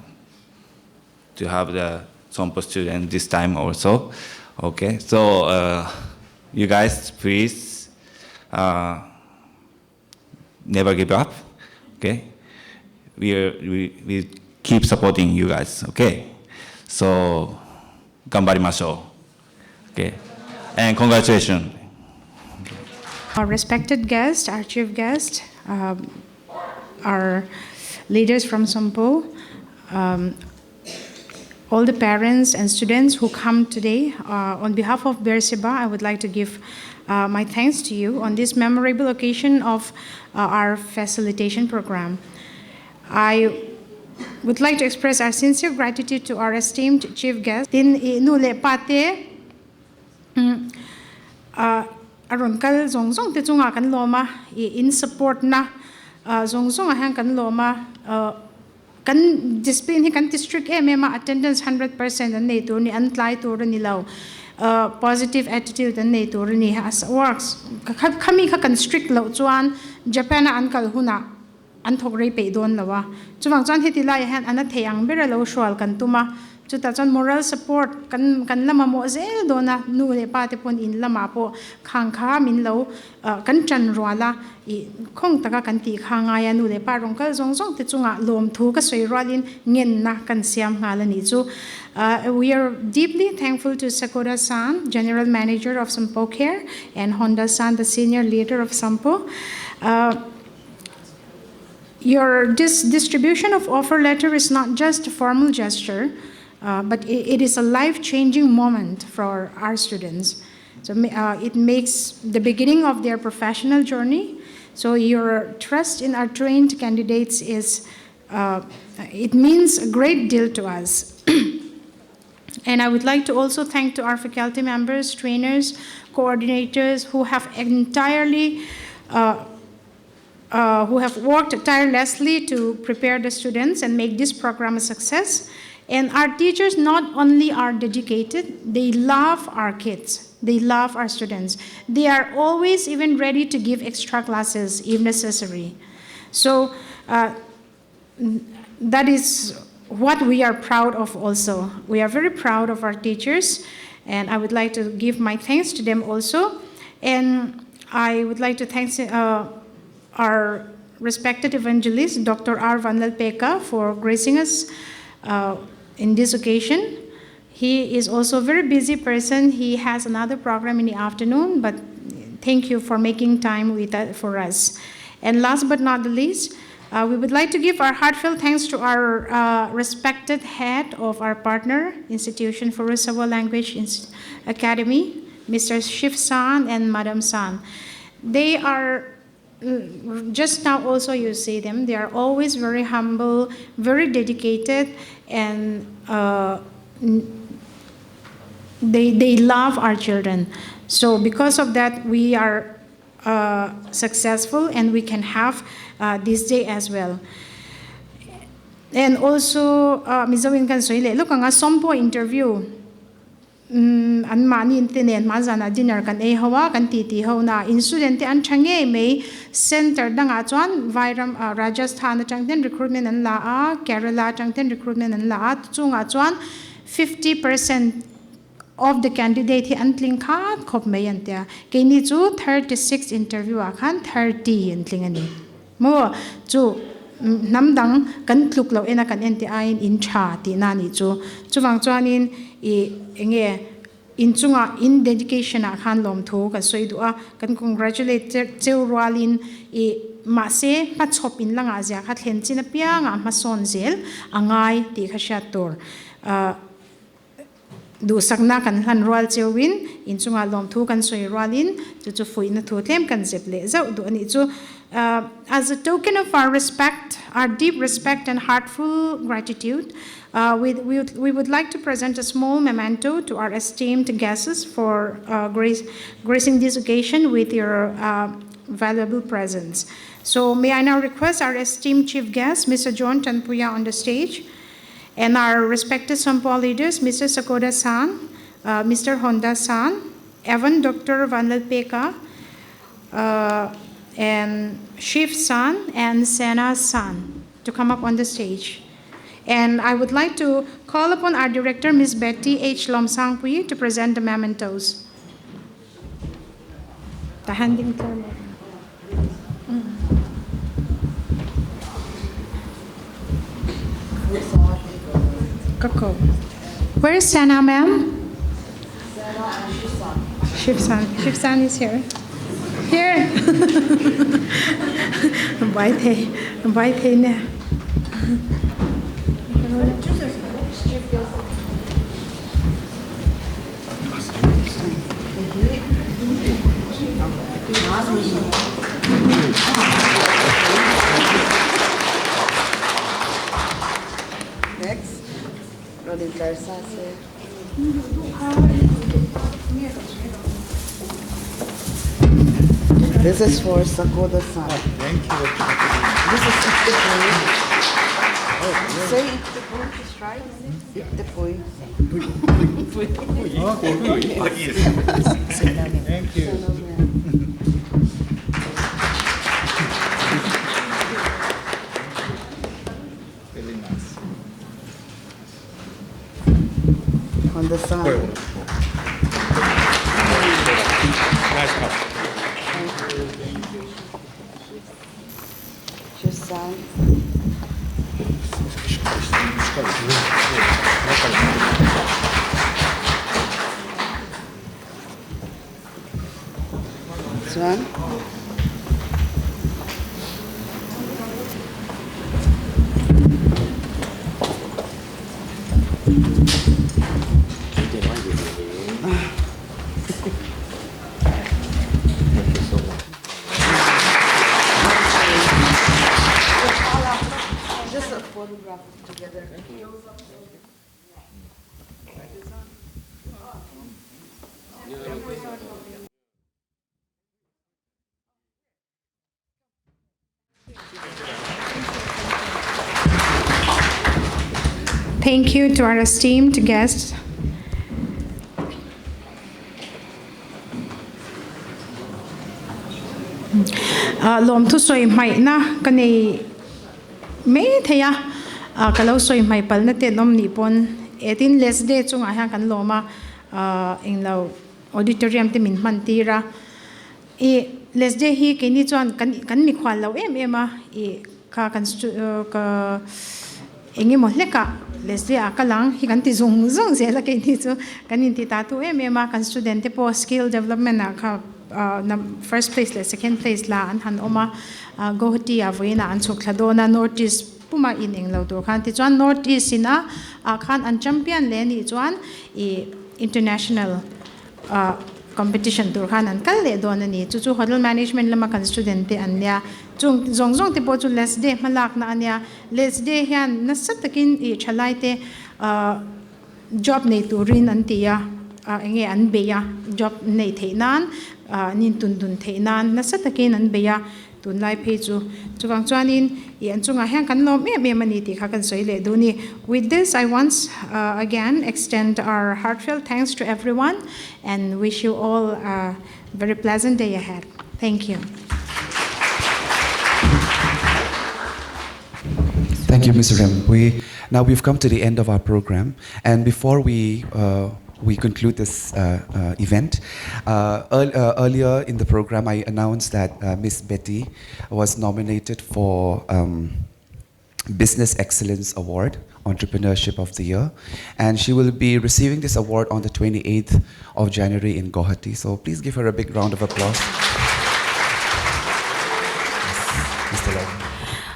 the Sompo student this time also. Okay, so you guys please never give up. Okay, we keep supporting you guys. Okay, so 頑張りましょう. Okay, and congratulations. Our respected guest, our chief guest, our leaders from Sompo, all the parents and students who come today, on behalf of Beerseba, I would like to give my thanks to you on this memorable occasion of our facilitation program. I would like to express our sincere gratitude to our esteemed chief guest. Aron kal zong te chunga kan loma in support na zong ahang kan loma kan discipline hi kan district ma attendance 100% an nei tur ni an tlai tur ni lo positive attitude an nei tur ni as works khami kha kan strict lo chuan Japan an kal huna an thok rei pe don lawa chuwang chan heti lai han an theyang bera lo shwal kan tuma chuta chan moral support kan lama mo zel dona nu le pa te pon in lama po khang kha min lo kan chan rwala I khong taka kan ti khanga ya nu le pa rong kal zong te chunga lom thu ka soi rwalin ngen na kan siam ngala ni chu we are deeply thankful to Sakura-san, General Manager of Sompo Care, and Honda-san, the Senior Leader of Sompo. Your distribution of offer letter is not just a formal gesture, but it is a life-changing moment for our students. So it makes the beginning of their professional journey. So your trust in our trained candidates it means a great deal to us. And I would like to also thank to our faculty members, trainers, coordinators who have who have worked tirelessly to prepare the students and make this program a success. And our teachers not only are dedicated, they love our kids. They love our students. They are always even ready to give extra classes if necessary. So that is what we are proud of also. We are very proud of our teachers, and I would like to give my thanks to them also. And I would like to thank our respected evangelist, Dr. R. Van Peka, for gracing us in this occasion. He is also a very busy person. He has another program in the afternoon, but thank you for making time for us. And last but not the least, we would like to give our heartfelt thanks to our respected head of our partner institution for Furusawa Language Academy, Mr. Shiv-san and Madam San. They are, just now also you see them, they are always very humble, very dedicated, and they love our children. So because of that, we are successful and we can have this day as well. And also, Mizawin kan soile, look ang Sompo interview. An mani intinen mazana dinner kan hawa kan titi ho na incident an change may center dang chuan Vairam Rajasthan changten recruitment an la Kerala changten recruitment an la chunga chuan 50% of the candidate hi antling khat khop mai antia ke ni chu 36 interview a khan 30 antling ani mo chu namdang kan tluk lo ena kan enti ain in tha ti na ni chu chuwang chuanin I enge in chunga in dedication a khan lom tho ka soidu a kan congratulate cheu rwalin ma se pa chopin langa ja kha thlen china pianga ma son zel angai ti kha sha tor du sakna kan han rwal chewin in chunga lom thu kan soi rwalin chu fuina thu them kan zep le zau du ani chu as a token of our respect, our deep respect and heartful gratitude, we would like to present a small memento to our esteemed guests for gracing this occasion with your valuable presence. So may I now request our esteemed chief guest, Mr. John Tanpuya, on the stage, and our respected Sompo leaders, Mr. Sakoda-san, Mr. Honda-san, Evan Dr. Vanlal Peka, and Shiv-san and Sena-san to come up on the stage. And I would like to call upon our director, Ms. Betty H. Lomsangpui, to present the mementos. The handing term. Kako. Where is Sena, ma'am? Shiv-san. Shiv-san is here. Here. Bye thế nè. Next, Rodin Larsase. This is for Sakoda-san. Thank you. This is the point. Say it, the point is right. The point. Thank you. Very nice. On the side. Nice cup. Just sign. This one. Just a photograph together. Thank you to our esteemed guests. Lom thu soi mai na kanei me theya kalau soi mai pal na te nom ni pon 18 less day chunga ha kan loma englo auditorium te min man tira less day hi ke ni chuan kan mi khwal lo ema ka kan ka engi mo leka less day akalang hi kan ti zong zela ke ni chu kan in ti ta tu ema kan student te po skill development na ka first place le second place la an han oma gohti avoina an chokladona notice puma in englo do khan ti chuan notice ina khan an champion le ni chuan international competition tur khan an kal le don ani chu hotel management lama kan student te anya chung zong te po chu less day malak na anya less day hian na satakin chalai te job nei turin an tia enge an beya job nei theinan nin tun theinan na satakin an beya tun lai phe chu chuwang chuanin yan chunga hang kan lo me mani ti kha kan soile duni. With this, I once again extend our heartfelt thanks to everyone and wish you all a very pleasant day ahead. Thank you. Thank you, Mr. Rim. Now we've come to the end of our program, and before we we conclude this event. Earlier in the program, I announced that Miss Betty was nominated for Business Excellence Award, Entrepreneurship of the Year, and she will be receiving this award on the 28th of January in Guwahati. So please give her a big round of applause. Mr. Lord.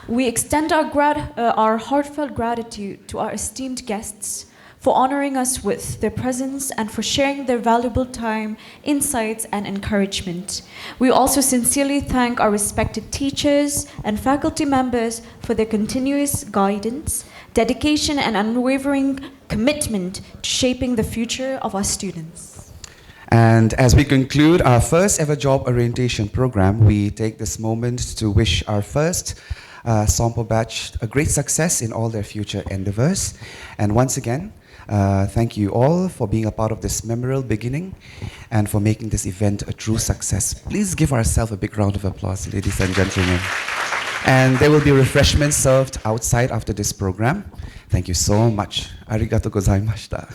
We extend our heartfelt gratitude to our esteemed guests for honoring us with their presence and for sharing their valuable time, insights, and encouragement. We also sincerely thank our respected teachers and faculty members for their continuous guidance, dedication, and unwavering commitment to shaping the future of our students. And as we conclude our first ever job orientation program, we take this moment to wish our first Sompo batch a great success in all their future endeavors. And once again, thank you all for being a part of this memorable beginning and for making this event a true success. Please give ourselves a big round of applause, ladies and gentlemen. And there will be refreshments served outside after this program. Thank you so much. Arigato gozaimashita.